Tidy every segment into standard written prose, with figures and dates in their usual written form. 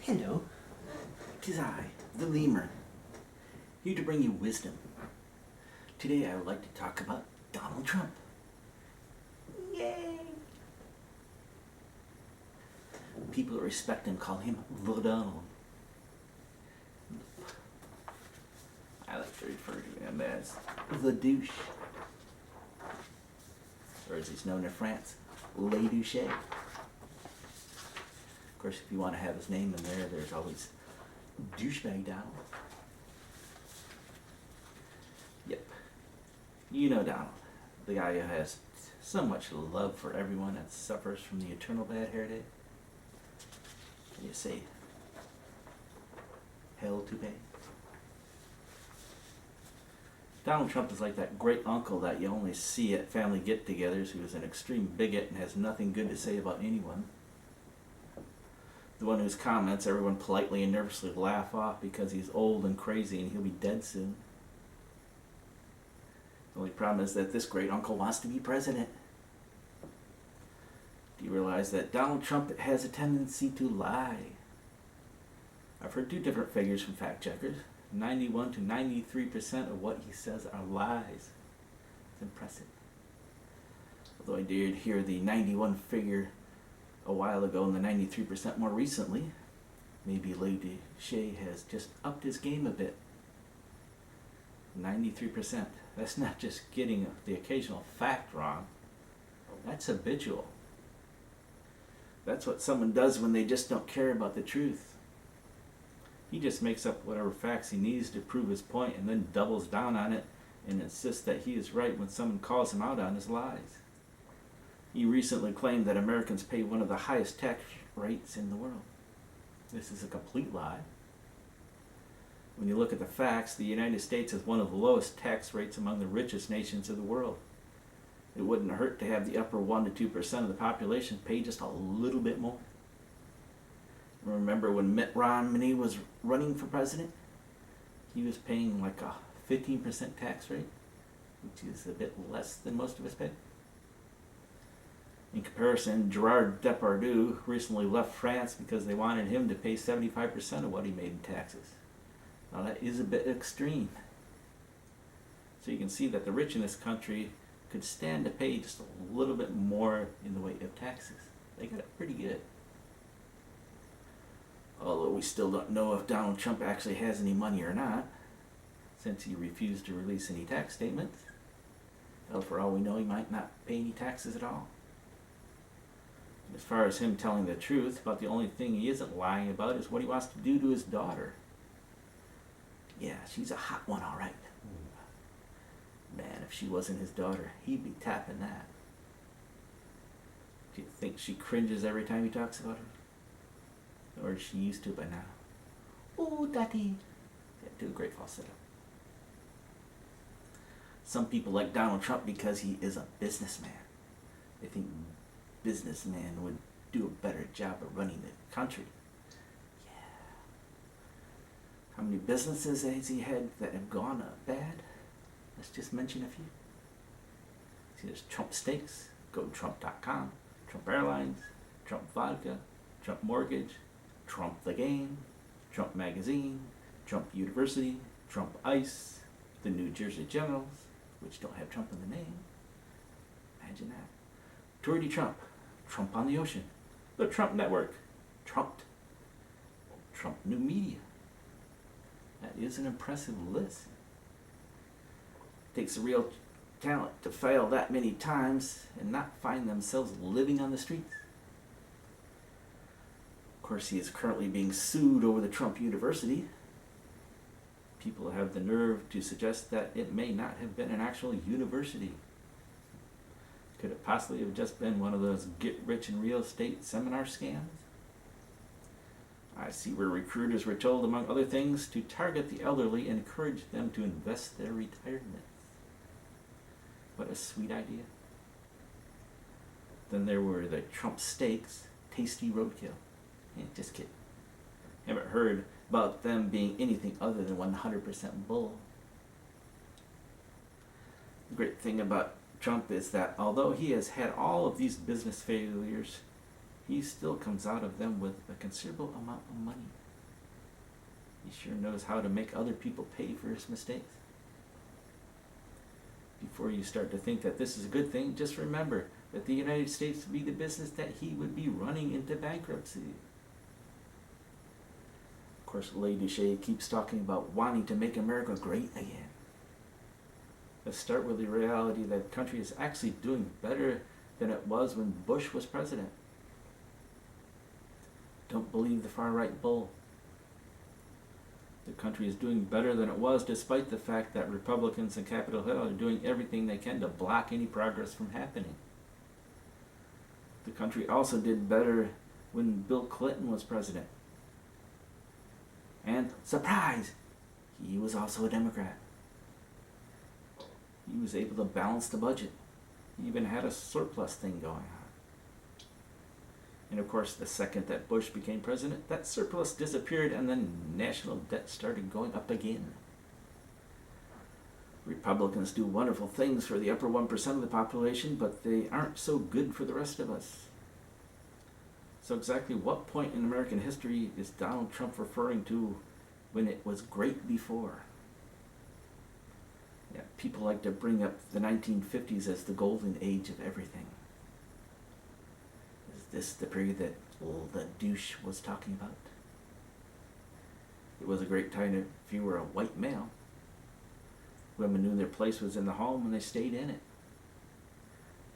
Hello, 'tis I, the Lemur, here to bring you wisdom. Today I would like to talk about Donald Trump. Yay! People that respect him call him the Donald. I like to refer to him as the douche. Or as he's known in France, Le Douche. Of course, if you want to have his name in there, there's always douchebag Donald. Yep. You know Donald, the guy who has so much love for everyone that suffers from the eternal bad hair day. Can you say hell to pay? Donald Trump is like that great uncle that you only see at family get-togethers who is an extreme bigot and has nothing good to say about anyone. The one whose comments everyone politely and nervously laugh off because he's old and crazy and he'll be dead soon. The only problem is that this great uncle wants to be president. Do you realize that Donald Trump has a tendency to lie? I've heard two different figures from fact checkers. 91 to 93% of what he says are lies. It's impressive. Although I did hear the 91 figure a while ago and the 93% more recently, maybe Lady Shea has just upped his game a bit. 93%. That's not just getting the occasional fact wrong. That's habitual. That's what someone does when they just don't care about the truth. He just makes up whatever facts he needs to prove his point and then doubles down on it and insists that he is right when someone calls him out on his lies. He recently claimed that Americans pay one of the highest tax rates in the world. This is a complete lie. When you look at the facts, the United States has one of the lowest tax rates among the richest nations of the world. It wouldn't hurt to have the upper 1 to 2% of the population pay just a little bit more. Remember when Mitt Romney was running for president? He was paying like a 15% tax rate, which is a bit less than most of us pay. In comparison, Gerard Depardieu recently left France because they wanted him to pay 75% of what he made in taxes. Now that is a bit extreme. So you can see that the rich in this country could stand to pay just a little bit more in the way of taxes. They got it pretty good. Although we still don't know if Donald Trump actually has any money or not, since he refused to release any tax statements. Well, for all we know, he might not pay any taxes at all. As far as him telling the truth, about the only thing he isn't lying about is what he wants to do to his daughter. Yeah, she's a hot one, all right. Man, if she wasn't his daughter, he'd be tapping that. Do you think she cringes every time he talks about her? Or is she used to it by now? Oh, daddy. Yeah, do a great falsetto. Some people like Donald Trump because he is a businessman. They think businessmen would do a better job of running the country. Yeah. How many businesses has he had that have gone bad? Let's just mention a few. See, there's Trump Steaks, go to Trump.com, Trump Airlines, Trump Vodka, Trump Mortgage, Trump the Game, Trump Magazine, Trump University, Trump Ice, the New Jersey Generals, which don't have Trump in the name. Imagine that. Tour de Trump, Trump on the Ocean, the Trump Network, Trumped, Trump New Media. That is an impressive list. It takes a real talent to fail that many times and not find themselves living on the streets. Of course, he is currently being sued over the Trump University. People have the nerve to suggest that it may not have been an actual university. Could it possibly have just been one of those get-rich-in-real estate seminar scams? I see where recruiters were told, among other things, to target the elderly and encourage them to invest their retirements. What a sweet idea. Then there were the Trump Steaks, tasty roadkill. Yeah, just kidding. Haven't heard about them being anything other than 100% bull. The great thing about Trump is that although he has had all of these business failures, he still comes out of them with a considerable amount of money. He sure knows how to make other people pay for his mistakes. Before you start to think that this is a good thing, just remember that the United States would be the business that he would be running into bankruptcy. Of course, Lady Shea keeps talking about wanting to make America great again. Let's start with the reality that the country is actually doing better than it was when Bush was president. Don't believe the far-right bull. The country is doing better than it was, despite the fact that Republicans in Capitol Hill are doing everything they can to block any progress from happening. The country also did better when Bill Clinton was president. And, surprise, he was also a Democrat. He was able to balance the budget. He even had a surplus thing going on. And of course, the second that Bush became president, that surplus disappeared and then national debt started going up again. Republicans do wonderful things for the upper 1% of the population, but they aren't so good for the rest of us. So exactly what point in American history is Donald Trump referring to when it was great before? Yeah, people like to bring up the 1950s as the golden age of everything. Is this the period that the douche was talking about? It was a great time if you were a white male. Women knew their place was in the home and they stayed in it.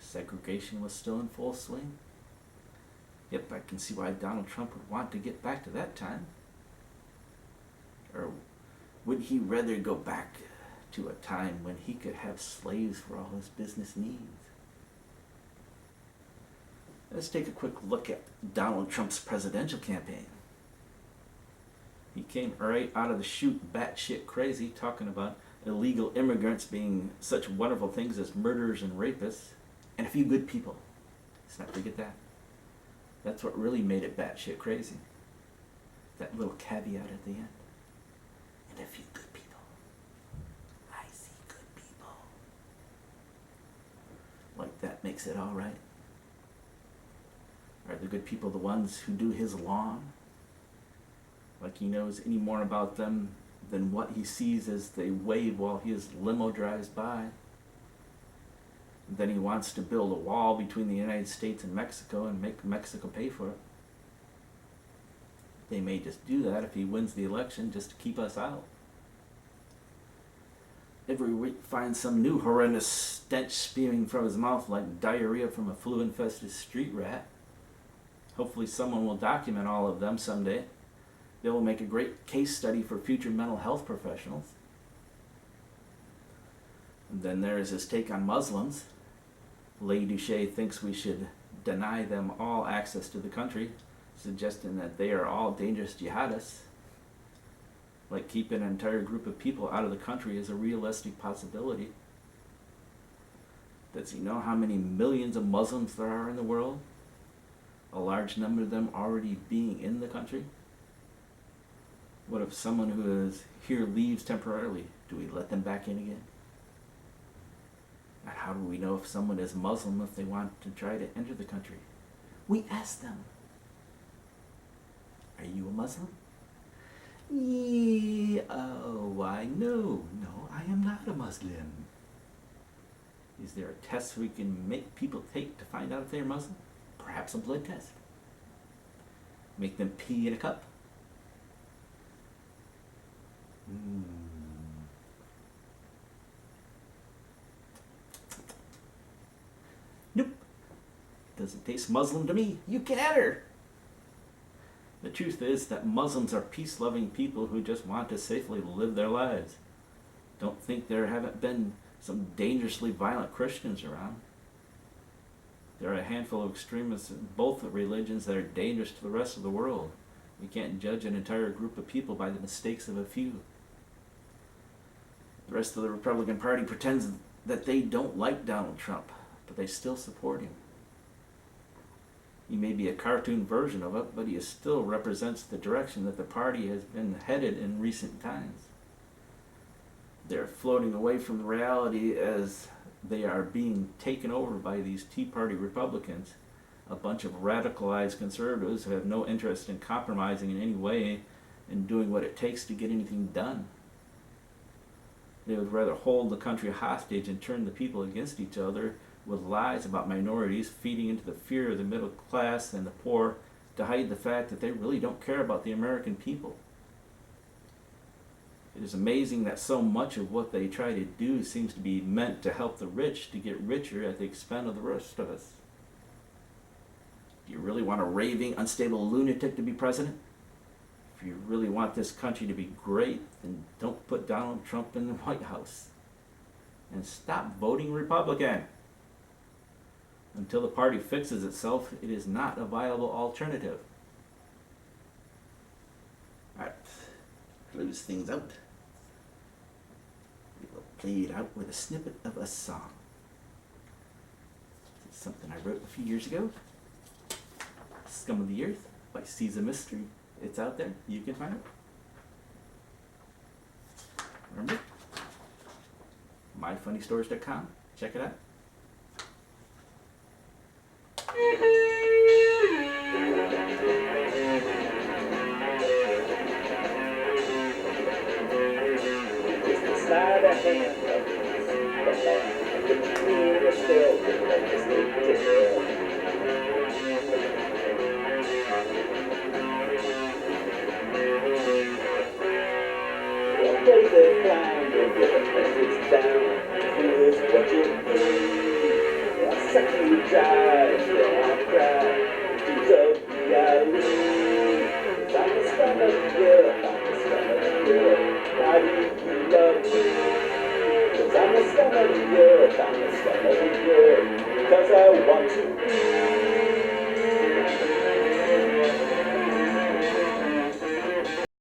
Segregation was still in full swing. Yep, I can see why Donald Trump would want to get back to that time. Or would he rather go back to a time when he could have slaves for all his business needs? Let's take a quick look at Donald Trump's presidential campaign. He came right out of the chute batshit crazy, talking about illegal immigrants being such wonderful things as murderers and rapists, and a few good people. Let's not forget that. That's what really made it batshit crazy. That little caveat at the end. And a few good people. I see good people. Like that makes it all right. Are the good people the ones who do his lawn? Like he knows any more about them than what he sees as they wave while his limo drives by? Then he wants to build a wall between the United States and Mexico and make Mexico pay for it. They may just do that if he wins the election just to keep us out. Every week finds some new horrendous stench spewing from his mouth like diarrhea from a flu-infested street rat. Hopefully someone will document all of them someday. They will make a great case study for future mental health professionals. And then there is his take on Muslims. Lady Shea thinks we should deny them all access to the country, suggesting that they are all dangerous jihadists. Like keeping an entire group of people out of the country is a realistic possibility. Does he know how many millions of Muslims there are in the world? A large number of them already being in the country? What if someone who is here leaves temporarily? Do we let them back in again? And how do we know if someone is Muslim if they want to try to enter the country? We ask them. Are you a Muslim? Yeah, why no, I am not a Muslim. Is there a test we can make people take to find out if they're Muslim? Perhaps a blood test. Make them pee in a cup. Nope. Doesn't taste Muslim to me. You get at her. The truth is that Muslims are peace-loving people who just want to safely live their lives. Don't think there haven't been some dangerously violent Christians around. There are a handful of extremists in both religions that are dangerous to the rest of the world. We can't judge an entire group of people by the mistakes of a few. The rest of the Republican Party pretends that they don't like Donald Trump, but they still support him. He may be a cartoon version of it, but he still represents the direction that the party has been headed in recent times. They're floating away from the reality as they are being taken over by these Tea Party Republicans a bunch of radicalized conservatives who have no interest in compromising in any way and doing what it takes to get anything done. They would rather hold the country hostage and turn the people against each other with lies about minorities, feeding into the fear of the middle class and the poor to hide the fact that they really don't care about the American people. It is amazing that so much of what they try to do seems to be meant to help the rich to get richer at the expense of the rest of us. Do you really want a raving, unstable lunatic to be president? If you really want this country to be great, then don't put Donald Trump in the White House. And stop voting Republican. Until the party fixes itself, it is not a viable alternative. Alright, close things out. We will play it out with a snippet of a song. This is something I wrote a few years ago. Scum of the Earth by Caesar Mystery. It's out there. You can find it. Remember? myfunnystores.com. Check it out. Slide a hand up the man between the still like a snake to hell. Don't play the clown, you'll get a message down. Here's what you need. I'll suck you dry, then I'll cry. Choose up reality. I'm the scum of the earth, I'm the scum of the earth. Why do you love me? 'Cause I'm the scum of the earth, I'm the scum of the earth. 'Cause I want to be.